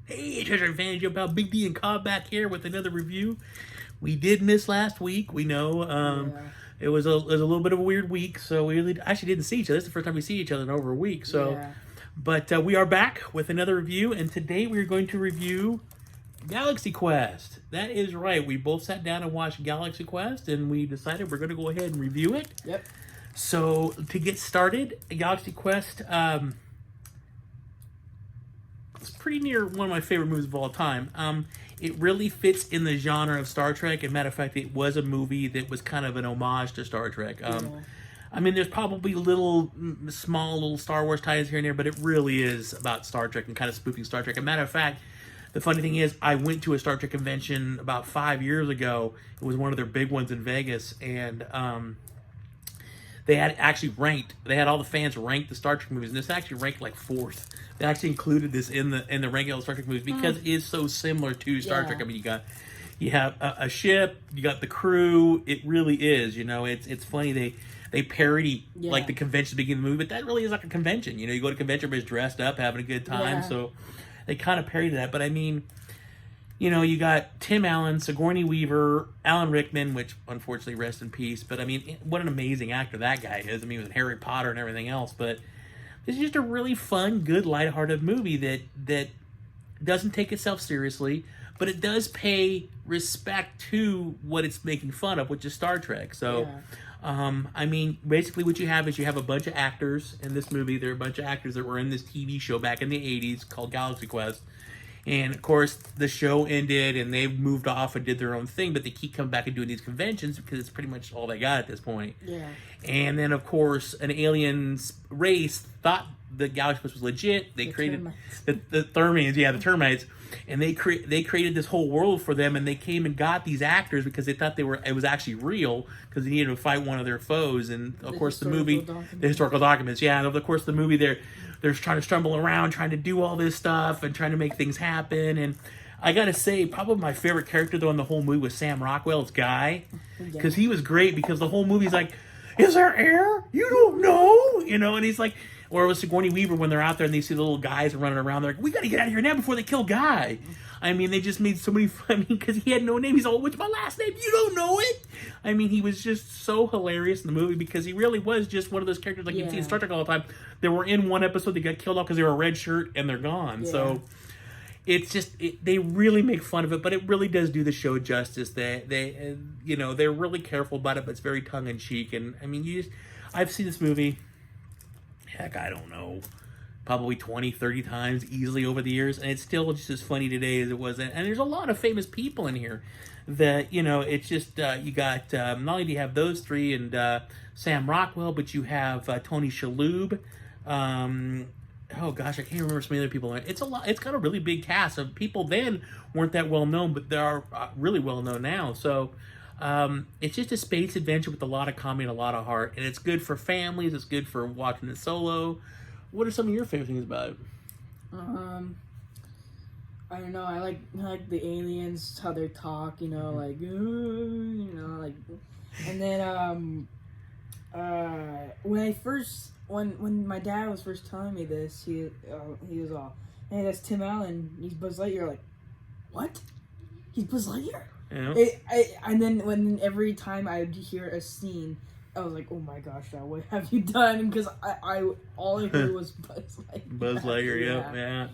Hey, Treasure Fan Joe Pal, Big D and Cobb back here with another review. We did miss last week. We know Yeah, it was a little bit of a weird week, so we really actually didn't see each other. This is the first time we see each other in over a week. So, yeah. but we are back with another review, and today we're going to review Galaxy Quest. That is right. We both sat down and watched Galaxy Quest, and we decided we're going to go ahead and review it. Yep. So to get started, Galaxy Quest. It's pretty near one of my favorite movies of all time. It really fits in the genre of Star Trek. As a matter of fact, it was a movie that was kind of an homage to Star Trek. I mean, there's probably small little Star Wars ties here and there, but it really is about Star Trek and kind of spoofing Star Trek. As a matter of fact, the funny thing is, I went to a Star Trek convention about 5 years ago. It was one of their big ones in Vegas, and they had actually ranked. They had all the fans rank the Star Trek movies, and this actually ranked like fourth. They actually included this in the ranking of the Star Trek movies because it is so similar to Star Trek. I mean, you have a ship, you got the crew. It really is. You know, it's funny they parody like the convention beginning of the movie, but that really is like a convention. You know, you go to a convention, everybody's dressed up, having a good time. So they kind of parody that. But I mean, you know, you got Tim Allen, Sigourney Weaver, Alan Rickman, which unfortunately rest in peace. But I mean, what an amazing actor that guy is. I mean, he was in Harry Potter and everything else. But it's just a really fun, good, lighthearted movie that doesn't take itself seriously, but it does pay respect to what it's making fun of, which is Star Trek. So, I mean, basically what you have is you have a bunch of actors in this movie. There are a bunch of actors that were in this TV show back in the 80s called Galaxy Quest. And, of course, the show ended, and they've moved off and did their own thing, but they keep coming back and doing these conventions because it's pretty much all they got at this point. Yeah. And then, of course, an alien race thought the Galaxy Quest was legit. They created the Thermians, the termites, and they created this whole world for them, and they came and got these actors because they thought it was actually real because they needed to fight one of their foes. And, of course, the historical documents, and, of course, the movie they're trying to stumble around, trying to do all this stuff and trying to make things happen. And I gotta say, probably my favorite character though in the whole movie was Sam Rockwell's Guy, because he was great. Because the whole movie's like, "Is there air? You don't know," you know. And he's like, or it was Sigourney Weaver when they're out there and they see the little guys running around. They're like, "We gotta get out of here now before they kill Guy." I mean, they just made so many. I mean, because he had no name. He's all, "What's my last name? You don't know it." I mean, he was just so hilarious in the movie because he really was just one of those characters like you see in Star Trek all the time. They were in one episode, they got killed off because they were a red shirt and they're gone. So it's just they really make fun of it, but it really does do the show justice. They you know, they're really careful about it, but it's very tongue in cheek. And I mean, I've seen this movie. Heck, I don't know, probably 20, 30 times easily over the years, and it's still just as funny today as it was. And there's a lot of famous people in here that, you know, it's just, you got, not only do you have those three and Sam Rockwell, but you have Tony Shalhoub. Oh gosh, I can't remember some other people. It's a lot. It's got a really big cast of people then weren't that well known, but they are really well known now. So it's just a space adventure with a lot of comedy and a lot of heart, and it's good for families. It's good for watching it solo. What are some of your favorite things about it? I don't know. I like the aliens, how they talk. You know, like you know, like, and then when my dad was first telling me this, he was all, "Hey, that's Tim Allen. He's Buzz Lightyear." Like, what? He's Buzz Lightyear? Yeah. And then every time I would hear a scene, I was like, "Oh my gosh, Dad, what have you done?" Because I all I heard was Buzz Lightyear. Buzz Lightyear,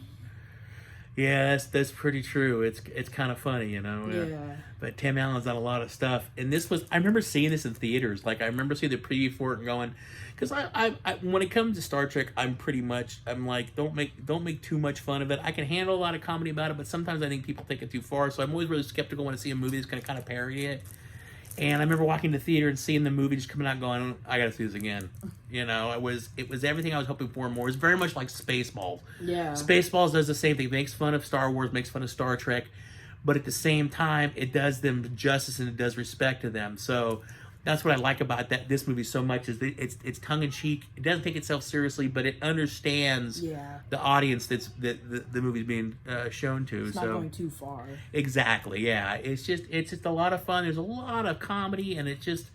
yeah, that's pretty true. It's kind of funny, you know. Yeah. But Tim Allen's done a lot of stuff, and I remember seeing this in theaters. Like I remember seeing the preview for it and going, because I when it comes to Star Trek, I'm like, don't make too much fun of it. I can handle a lot of comedy about it, but sometimes I think people take it too far. So I'm always really skeptical when I see a movie that's going to kind of parody it. And I remember walking to the theater and seeing the movie just coming out going, I gotta see this again. You know, it was everything I was hoping for and more. It was very much like Spaceballs. Yeah. Spaceballs does the same thing. It makes fun of Star Wars, makes fun of Star Trek, but at the same time, it does them justice and it does respect to them. So that's what I like about this movie so much is that it's tongue in cheek. It doesn't take itself seriously, but it understands the audience that the movie's being shown to. It's not going too far. Exactly. Yeah. It's just a lot of fun. There's a lot of comedy, and it's just,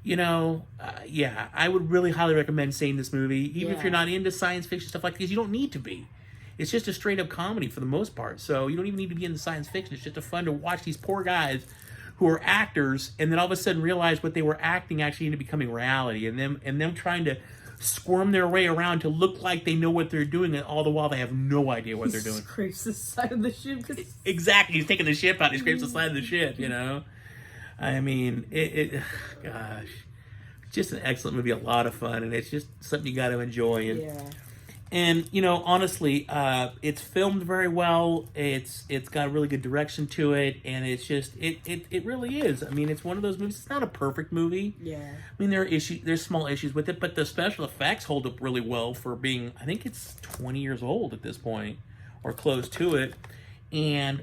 you know, I would really highly recommend seeing this movie, even if you're not into science fiction stuff like this. You don't need to be. It's just a straight up comedy for the most part. So you don't even need to be into science fiction. It's just a fun to watch these poor guys who are actors, and then all of a sudden realize what they were acting actually ended up becoming reality, and them trying to squirm their way around to look like they know what they're doing, and all the while they have no idea what they're doing. He scrapes the side of the ship. Exactly, he's taking the ship out. He scrapes the side of the ship. You know, I mean, gosh, just an excellent movie, a lot of fun, and it's just something you got to enjoy. And Yeah. and you know, honestly, it's filmed very well. It's got a really good direction to it, and it's just it really is. I mean, it's one of those movies. It's not a perfect movie. Yeah. I mean, there's small issues with it, but the special effects hold up really well for being. I think it's 20 years old at this point, or close to it, and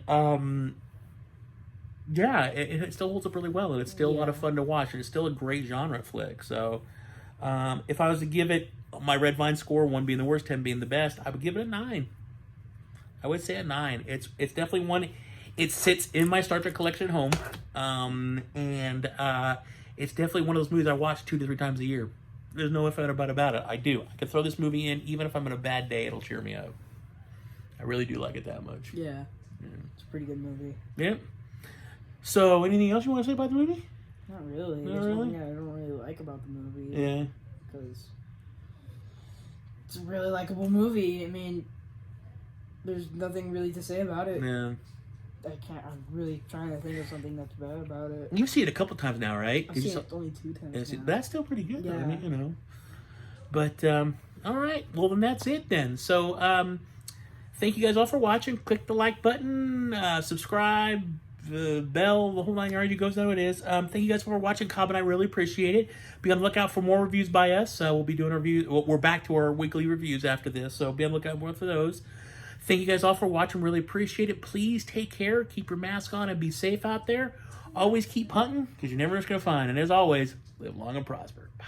yeah, it still holds up really well, and it's still a lot of fun to watch, and it's still a great genre flick. So, if I was to give it my Red Vine score, 1 being the worst, 10 being the best, I would give it a 9. I would say a 9. It's definitely one. It sits in my Star Trek collection at home, and it's definitely one of those movies I watch 2 to 3 times a year. There's no ifs about it. I do. I can throw this movie in even if I'm in a bad day. It'll cheer me up. I really do like it that much. Yeah. It's a pretty good movie. Yeah. So, anything else you want to say about the movie? Not really. Not There's really? one thing I don't really like about the movie. Yeah. Because it's a really likable movie. I mean, there's nothing really to say about it. Yeah. I'm really trying to think of something that's bad about it. You see it a couple times now, right? I've seen it only 2 times now. That's still pretty good, though. I Yeah. mean, you know. But, all right. Well, then that's it then. So, thank you guys all for watching. Click the like button, subscribe, the bell, the whole 9 yards. You guys know what it is. Thank you guys for watching. Cobb and I really appreciate it. Be on the lookout for more reviews by us. We'll be doing reviews. We're back to our weekly reviews after this, so be on the lookout more for those. Thank you guys all for watching. Really appreciate it. Please take care. Keep your mask on and be safe out there. Always keep hunting because you never know what you're going to find. And as always, live long and prosper. Bye.